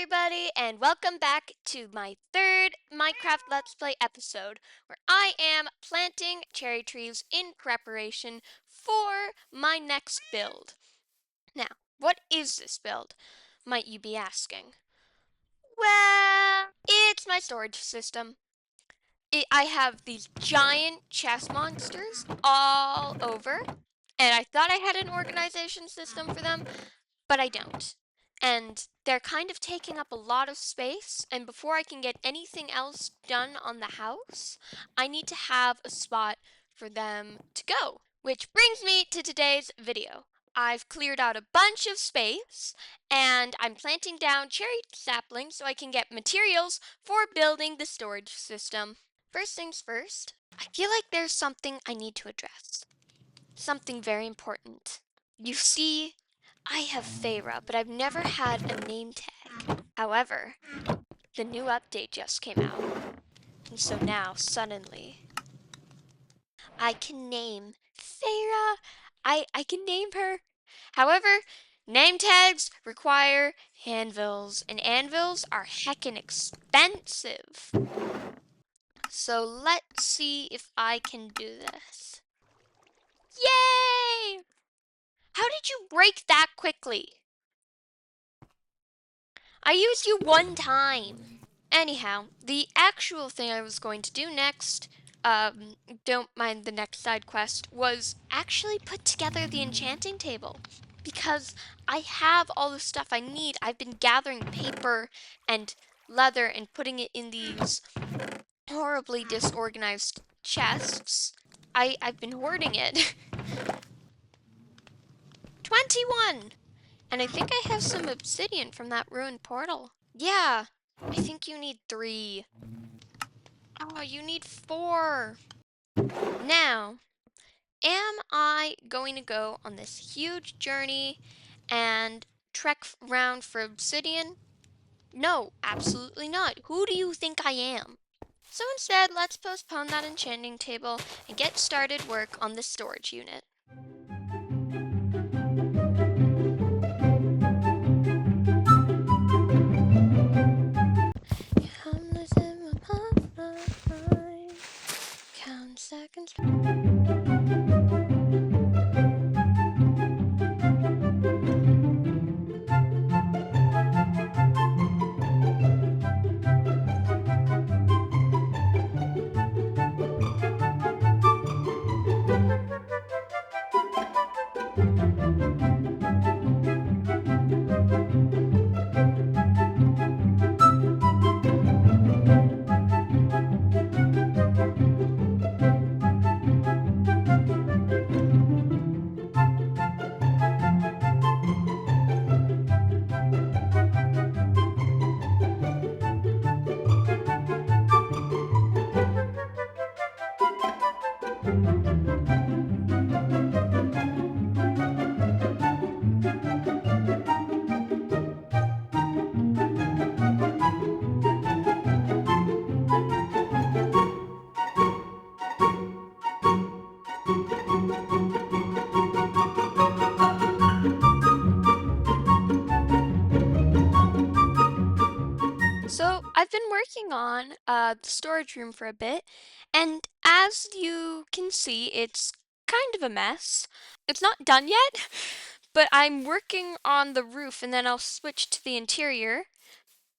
everybody, and welcome back to my third Minecraft Let's Play episode, where I am planting cherry trees in preparation for my next build. Now, what is this build, might you be asking? Well, it's my storage system. I have these giant chest monsters all over, and I thought I had an organization system for them, but I don't. And they're kind of taking up a lot of space, and before I can get anything else done on the house, I need to have a spot for them to go. Which brings me to today's video. I've cleared out a bunch of space, and I'm planting down cherry saplings so I can get materials for building the storage system. First things first, I feel like there's something I need to address. Something very important. You see, I have Feyre, but I've never had a name tag. However, the new update just came out, and so now, suddenly, I can name Feyre. I can name her. However, name tags require anvils, and anvils are heckin' expensive. So let's see if I can do this. Yay! How did you break that quickly? I used you one time. Anyhow, the actual thing I was going to do next, don't mind the next side quest, was actually put together the enchanting table. Because I have all the stuff I need. I've been gathering paper and leather and putting it in these horribly disorganized chests. I've been hoarding it. 21! And I think I have some obsidian from that ruined portal. Yeah, I think you need 3. Oh, you need 4. Now, am I going to go on this huge journey and trek around for obsidian? No, absolutely not. Who do you think I am? So instead, let's postpone that enchanting table and get started work on the storage unit. Count seconds. So I've been working on the storage room for a bit, and as you can see, it's kind of a mess. It's not done yet, but I'm working on the roof, and then I'll switch to the interior.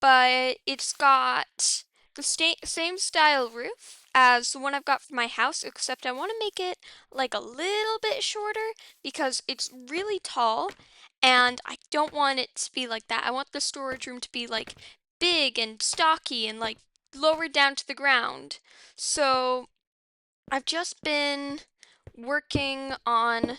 But it's got the same style roof as the one I've got for my house, except I want to make it like a little bit shorter because it's really tall, and I don't want it to be like that. I want the storage room to be like big and stocky and like lowered down to the ground. So I've just been working on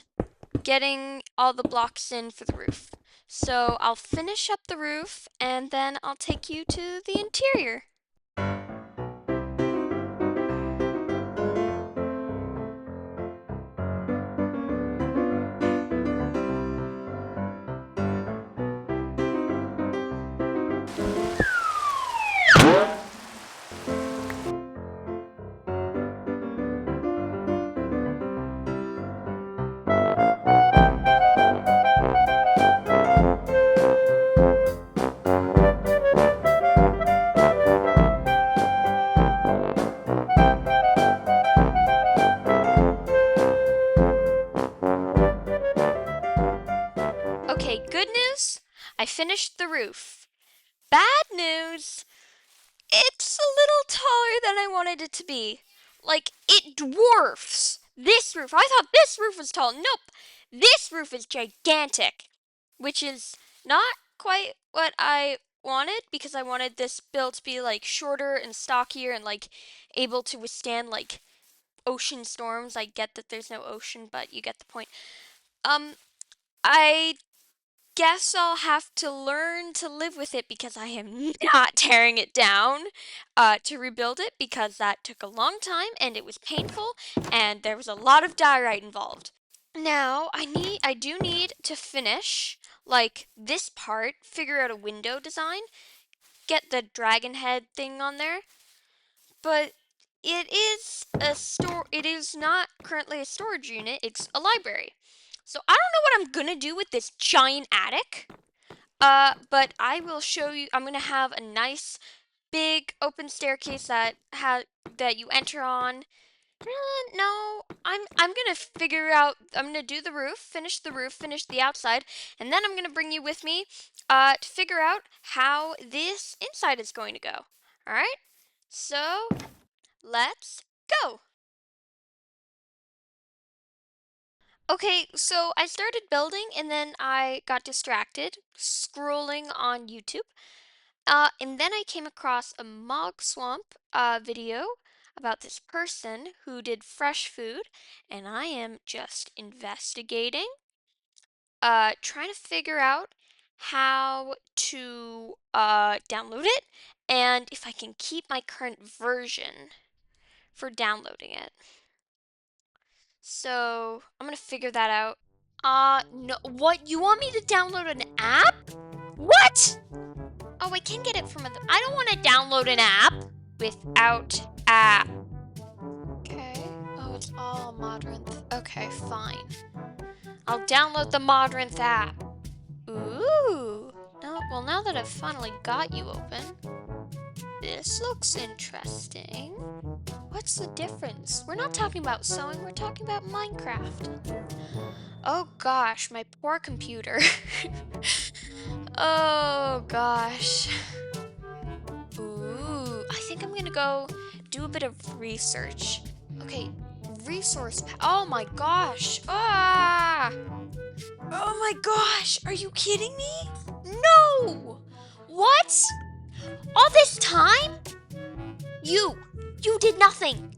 getting all the blocks in for the roof. So I'll finish up the roof and then I'll take you to the interior. finished the roof. Bad news, it's a little taller than I wanted it to be. Like, it dwarfs this roof. I thought this roof was tall. Nope, this roof is gigantic, which is not quite what I wanted because I wanted this build to be like shorter and stockier and like able to withstand like ocean storms. I get that there's no ocean, but you get the point. I guess I'll have to learn to live with it because I am not tearing it down to rebuild it because that took a long time and it was painful and there was a lot of diorite involved. Now I do need to finish like this part, figure out a window design, get the dragon head thing on there, but it is not currently a storage unit, it's a library. So I don't know what I'm gonna do with this giant attic. But I will show you. I'm gonna have a nice big open staircase that you enter on. No, I'm gonna figure out. I'm gonna do the roof, finish the outside, and then I'm gonna bring you with me, to figure out how this inside is going to go. All right. So let's go. Okay, so I started building and then I got distracted scrolling on YouTube. And then I came across a Mog Swamp video about this person who did fresh food, and I am just investigating, trying to figure out how to download it and if I can keep my current version for downloading it. So I'm gonna figure that out. No, what? You want me to download an app? What? Oh, I can get it from other. I don't want to download an app without app. Okay. Oh, it's all Modrinth. Okay, fine. I'll download the Modrinth app. Ooh. No, well, now that I've finally got you open, this looks interesting. What's the difference? We're not talking about sewing, we're talking about Minecraft. Oh gosh, my poor computer. Oh gosh. Ooh, I think I'm gonna go do a bit of research. Okay, oh my gosh. Ah! Oh my gosh, are you kidding me? No! What? All this time? You did nothing.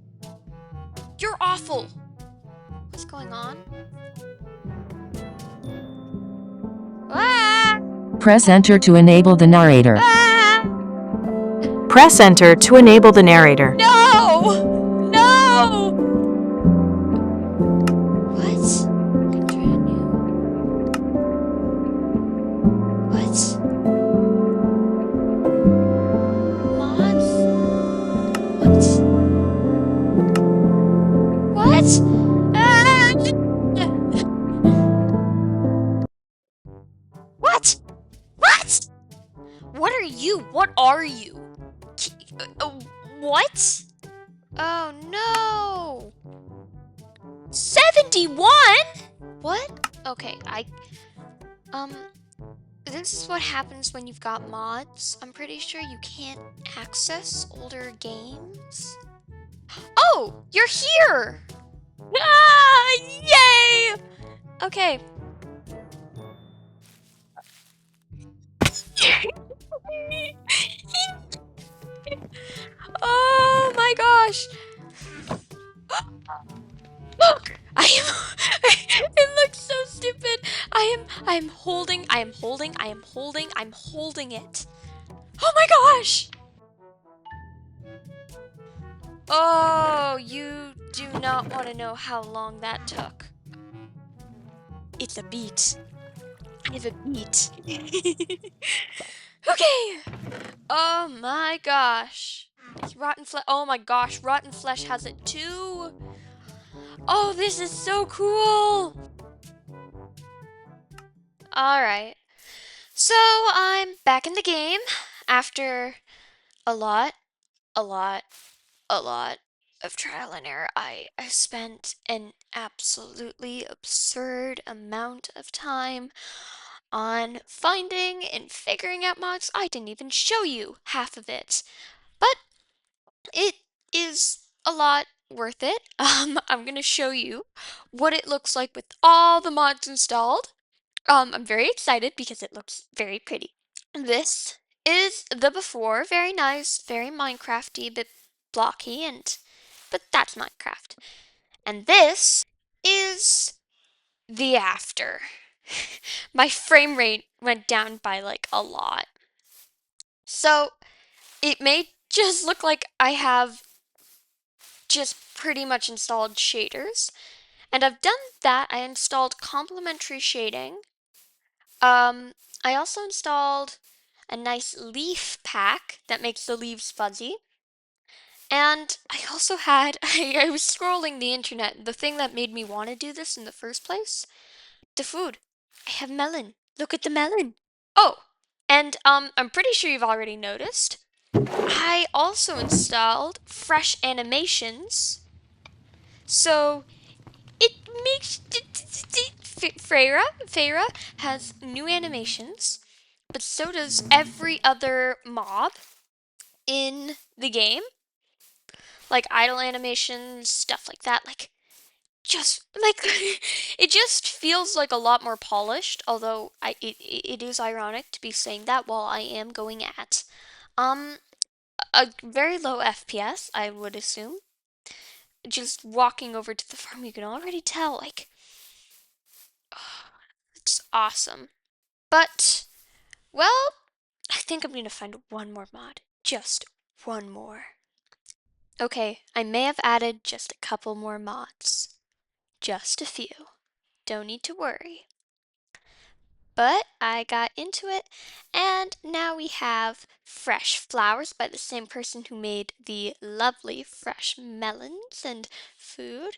You're awful. What's going on? Ah! Press enter to enable the narrator. Ah! Press enter to enable the narrator. No! No! What? Continue. What? Mods? What? Ah! What? What? What are you? What are you? What? Oh no! 71? What? Okay, this is what happens when you've got mods. I'm pretty sure you can't access older games. Oh, you're here! Ah, yay! Okay. Oh my gosh! Look! I am. It looks so stupid. I'm holding it. Oh my gosh! Oh, you do not want to know how long that took. It's a beat. I have a beat. Okay. Oh my gosh. Rotten flesh. Oh my gosh, rotten flesh has it too. Oh, this is so cool. All right. So I'm back in the game after a lot, a lot, a lot of trial and error. I spent an absolutely absurd amount of time on finding and figuring out mods. I didn't even show you half of it, but it is a lot worth it. I'm gonna show you what it looks like with all the mods installed. I'm very excited because it looks very pretty. This is the before, very nice, very Minecrafty, bit blocky, but that's Minecraft. And this is the after. My frame rate went down by like a lot. So it may just look like I have just pretty much installed shaders. And I've done that. I installed complementary shading. I also installed a nice leaf pack that makes the leaves fuzzy. And I also had, I was scrolling the internet, the thing that made me want to do this in the first place, the food. I have melon. Look at the melon. Oh, and I'm pretty sure you've already noticed. I also installed fresh animations. So it makes Freyra has new animations, but so does every other mob in the game. Like idle animations, stuff like that. Like just like it just feels like a lot more polished, although it is ironic to be saying that while I am going at um a very low FPS, I would assume. Just walking over to the farm, you can already tell like it's awesome. But well, I think I'm gonna find one more mod. Just one more. Okay, I may have added just a couple more mods. Just a few. Don't need to worry. But I got into it, and now we have fresh flowers by the same person who made the lovely fresh melons and food.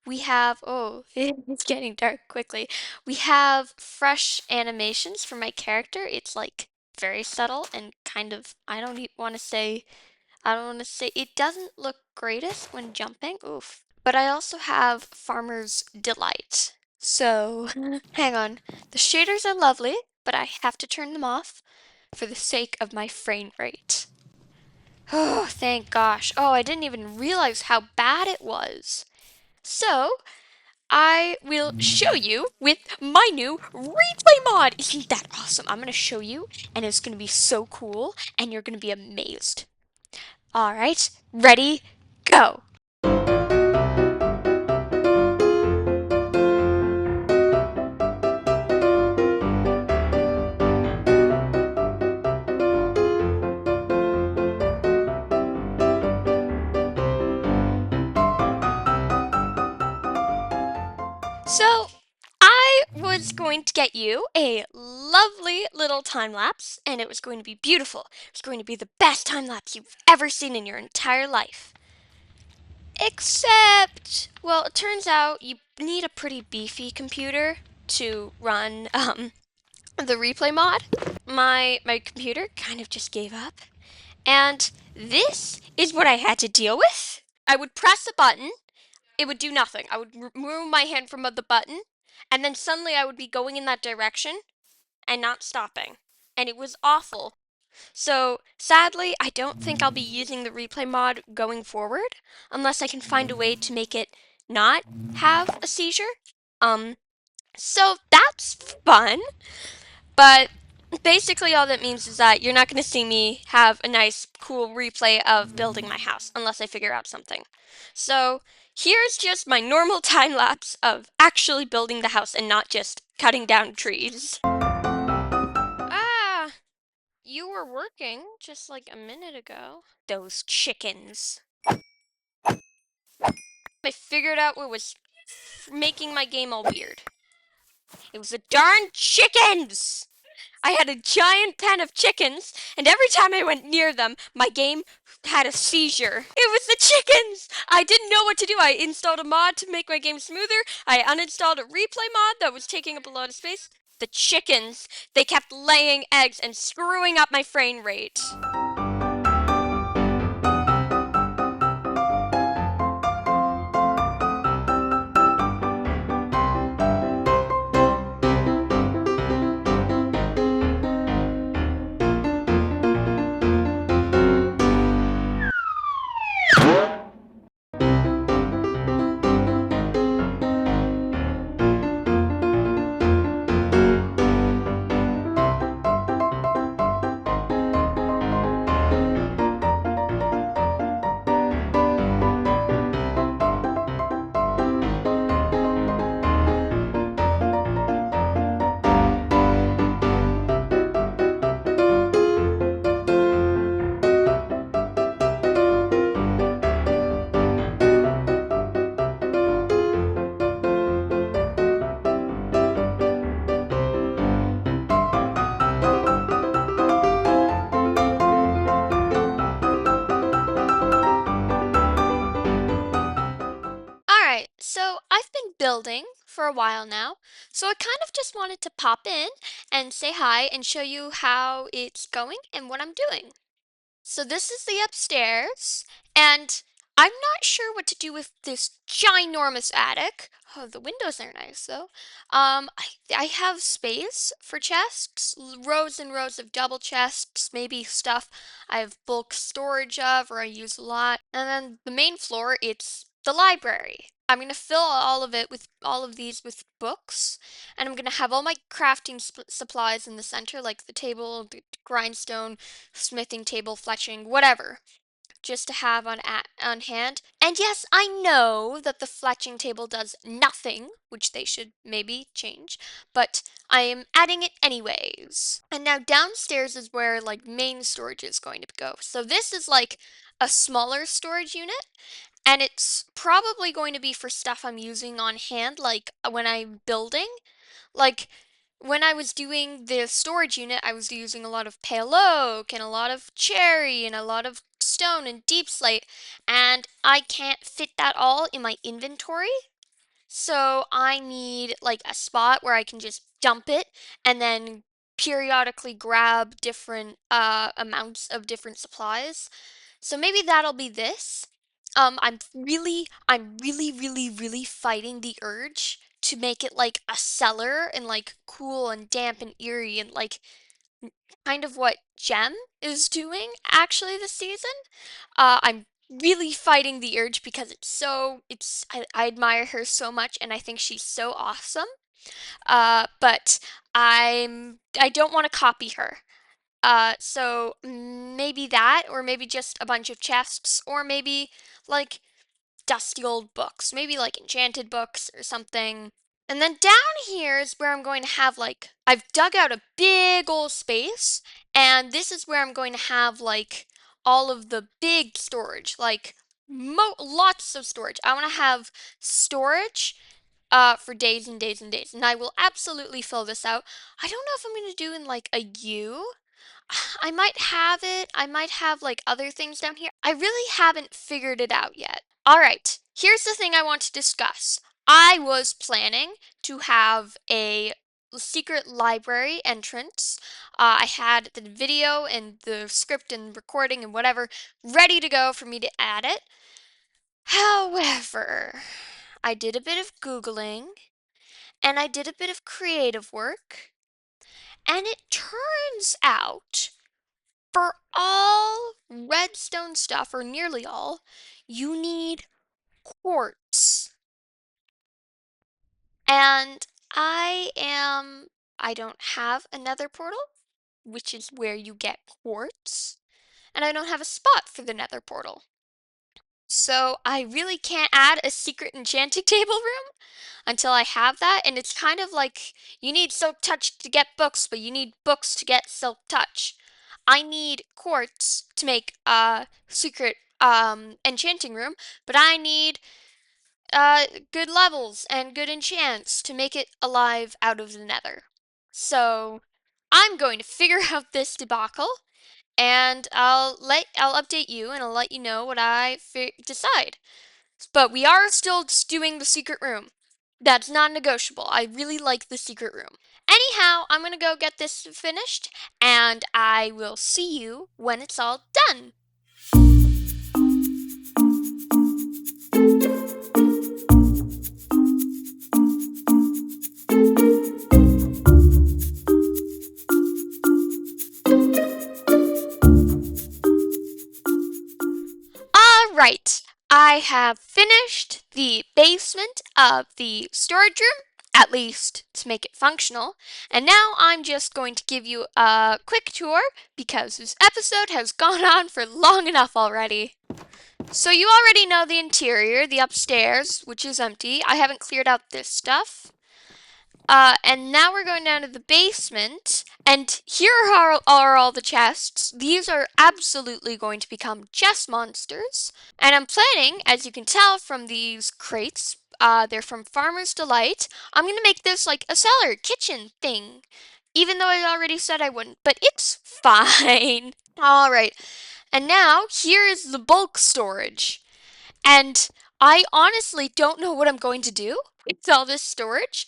We have, oh, it's getting dark quickly. We have fresh animations for my character. It's like very subtle and kind of, I don't want to say, it doesn't look greatest when jumping. Oof. But I also have Farmer's Delight. So, hang on. The shaders are lovely, but I have to turn them off for the sake of my frame rate. Oh, thank gosh. Oh, I didn't even realize how bad it was. So, I will show you with my new replay mod. Isn't that awesome? I'm going to show you, and it's going to be so cool, and you're going to be amazed. All right, ready, go. So, I was going to get you a lovely little time lapse, and it was going to be beautiful. It was going to be the best time lapse you've ever seen in your entire life. Except, well, it turns out you need a pretty beefy computer to run the replay mod. My computer kind of just gave up, and this is what I had to deal with. I would press a button, it would do nothing. I would remove my hand from the button, and then suddenly I would be going in that direction and not stopping. And it was awful. So, sadly, I don't think I'll be using the replay mod going forward, unless I can find a way to make it not have a seizure. So that's fun. But basically, all that means is that you're not going to see me have a nice, cool replay of building my house unless I figure out something. So here's just my normal time lapse of actually building the house and not just cutting down trees. Ah, you were working just like a minute ago. Those chickens. I figured out what was making my game all weird. It was the darn chickens! I had a giant pen of chickens, and every time I went near them, my game had a seizure. It was the chickens! I didn't know what to do. I installed a mod to make my game smoother. I uninstalled a replay mod that was taking up a lot of space. The chickens, they kept laying eggs and screwing up my frame rate. building for a while now, so I kind of just wanted to pop in and say hi and show you how it's going and what I'm doing. So this is the upstairs, and I'm not sure what to do with this ginormous attic. Oh, the windows are nice though. I have space for chests, rows and rows of double chests, maybe stuff I have bulk storage of or I use a lot. And then the main floor, it's the library. I'm gonna fill all of it with all of these with books, and I'm gonna have all my crafting supplies in the center, like the table, the grindstone, smithing table, fletching, whatever, just to have on hand. And yes, I know that the fletching table does nothing, which they should maybe change, but I am adding it anyways. And now downstairs is where like main storage is going to go. So this is like a smaller storage unit, and it's probably going to be for stuff I'm using on hand, like when I'm building. Like when I was doing the storage unit, I was using a lot of pale oak and a lot of cherry and a lot of stone and deep slate, and I can't fit that all in my inventory. So I need like a spot where I can just dump it and then periodically grab different amounts of different supplies. So maybe that'll be this. I'm really fighting the urge to make it like a cellar and like cool and damp and eerie and like kind of what Gem is doing actually this season. I'm really fighting the urge because I admire her so much and I think she's so awesome. But I don't want to copy her. So maybe that, or maybe just a bunch of chests, or maybe like dusty old books, maybe like enchanted books or something. And then down here is where I'm going to have like, I've dug out a big old space, and this is where I'm going to have like all of the big storage, like lots of storage. I want to have storage for days and days and days, and I will absolutely fill this out. I don't know if I'm going to do in like a U. I might have it. I might have like other things down here. I really haven't figured it out yet. All right, here's the thing I want to discuss. I was planning to have a secret library entrance. I had the video and the script and recording and whatever ready to go for me to add it. However, I did a bit of Googling and I did a bit of creative work, and it turns out for all redstone stuff, or nearly all, you need quartz. And I don't have a nether portal, which is where you get quartz, and I don't have a spot for the nether portal. So I really can't add a secret enchanting table room until I have that, and it's kind of like you need silk touch to get books, but you need books to get silk touch. I need quartz to make a secret enchanting room, but I need good levels and good enchants to make it alive out of the nether. So I'm going to figure out this debacle, and I'll update you and I'll let you know what I decide. But we are still doing the secret room. That's non-negotiable. I really like the secret room. Anyhow, I'm gonna go get this finished, and I will see you when it's all done. All right, I have finished the basement of the storage room, at least to make it functional, and now I'm just going to give you a quick tour because this episode has gone on for long enough already. So you already know the interior, the upstairs, which is empty. I haven't cleared out this stuff. And now we're going down to the basement, and here are all the chests. These are absolutely going to become chest monsters, and I'm planning, as you can tell from these crates, they're from Farmer's Delight. I'm gonna make this like a cellar kitchen thing, even though I already said I wouldn't, but it's fine. All right, and now here is the bulk storage, and I honestly don't know what I'm going to do. It's all this storage.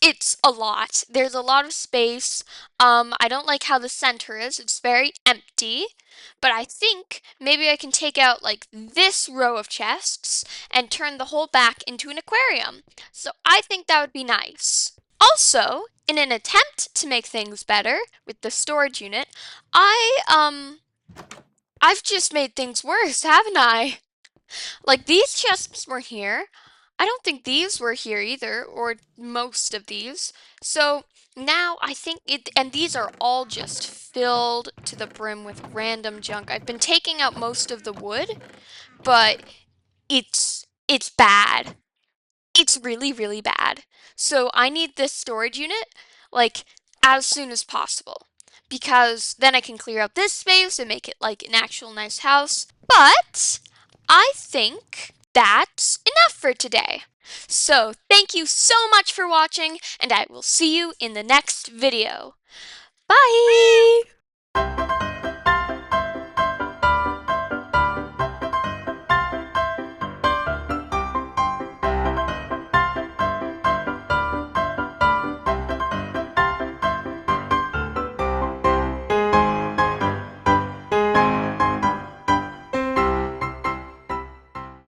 It's a lot. There's a lot of space. I don't like how the center is. It's very empty. But I think maybe I can take out like this row of chests and turn the whole back into an aquarium. So I think that would be nice. Also, in an attempt to make things better with the storage unit, I've just made things worse, haven't I? Like these chests were here. I don't think these were here either, or most of these. So now I think it, and these are all just filled to the brim with random junk. I've been taking out most of the wood, but it's bad. It's really, really bad. So I need this storage unit like as soon as possible because then I can clear out this space and make it like an actual nice house. But I think that's enough for today. So thank you so much for watching and I will see you in the next video. Bye!